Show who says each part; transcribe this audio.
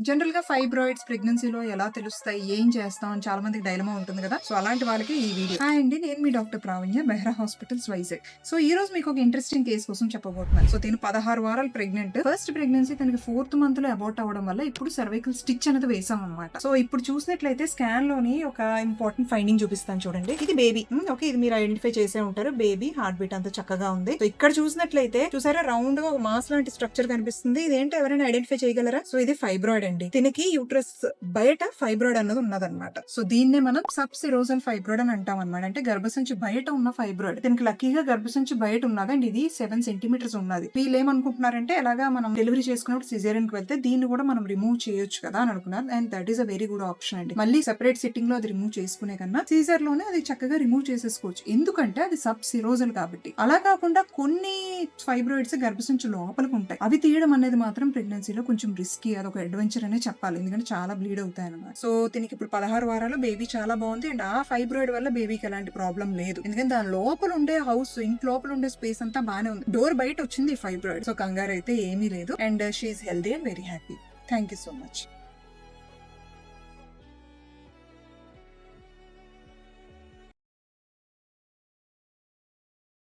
Speaker 1: General గా fibroids ప్రెగ్నెన్సీలో ఎలా తెలుస్తాయి, ఏం చేస్తాం అని చాలా మందికి డైలమా ఉంటుంది కదా. సో అలాంటి వాళ్ళకి ఈ వీడియో. హాయ్ అండి, నేను మీ doctor Pravanya, Behra hospitals Vizag. So ఈ రోజు మీకు ఒక ఇంట్రెస్టింగ్ కేసు కోసం చెప్పబోతున్నాను. సో తిను 16 వారాలు ప్రెగ్నెంట్. ఫస్ట్ ప్రెగ్నెన్సీ తనకి 4th మంత్ లో అబౌట్ అవ్వడం వల్ల ఇప్పుడు సర్వైకల్ స్టిచ్ అనేది వేసాం అనమాట. సో ఇప్పుడు చూసినట్లయితే స్కాన్ లోని ఒక ఇంపార్టెంట్ ఫైండింగ్ చూపిస్తాను చూడండి. ఇది బేబీ. ఓకే, ఇది మీరు ఐడెంటిఫై చేసే ఉంటారు. బేబీ హార్ట్ బీట్ అంతా చక్కగా ఉంది. సో ఇక్కడ చూసినట్లయితే చూసారా, రౌండ్ గా ఒక మాస్ లాంటి స్ట్రక్చర్ కనిపిస్తుంది. ఇదేంటి, ఎవరైనా ఐడెంటిఫై చేయగలరా? సో ఇది ఫైబ్రాయిడ్ అండి. దీనికి యూట్రస్ బయట ఫైబ్రాయిడ్ అన్నది ఉన్నదన్నమాట. సో దీన్నే మనం సబ్ సిరోజల్ ఫైబ్రాయిడ్ అని అంటాం అనమాట. అంటే గర్భసంచి బయట ఉన్న ఫైబ్రాయిడ్. దీనికి లక్కీగా గర్భసంచి బయట ఉన్నది అండ్ ఇది 7 సెంటీమీటర్స్ ఉన్నది. వీళ్ళు ఏమనుకుంటున్నారంటే, ఎలాగా మనం డెలివరీ చేసుకున్నప్పుడు సిజేరియన్ కి వెళ్తే దీన్ని కూడా మనం రిమూవ్ చేయొచ్చు కదా అని అనుకున్నారు. And that is a very good option అండి. మళ్ళీ సెపరేట్ సిట్టింగ్ లో అది రిమూవ్ చేసుకునే కన్నా సీజర్ లోనే అది చక్కగా రిమూవ్ చేసేసుకోవచ్చు. ఎందుకంటే అది సబ్ సిరోజల్ కాబట్టి. అలా కాకుండా కొన్ని ఫైబ్రాయిడ్స్ గర్భసంచి లోపలికి ఉంటాయి. అవి తీయడం అనేది మాత్రం ప్రెగ్నెన్సీలో కొంచెం రిస్కీ. అదొక అడ్వెంచర్ అనే చెప్పాలి, ఎందుకంటే చాలా బ్లీడ్ అవుతాయి అన్నమాట. సో దీనికి ఇప్పుడు 16 వారాలు, బేబీ చాలా బాగుంది. అండ్ ఆ ఫైబ్రాయిడ్ వల్ల బేబీకి ఎలాంటి ప్రాబ్లం లేదు. ఎందుకంటే దాని లోపల ఉండే హౌస్, ఇంటి లోపల ఉండే స్పేస్ అంతా బానే ఉంది. డోర్ బయట వచ్చింది ఫైబ్రాయిడ్. సో కంగారు అయితే ఏమీ లేదు. And she is healthy and very happy. Thank you so much.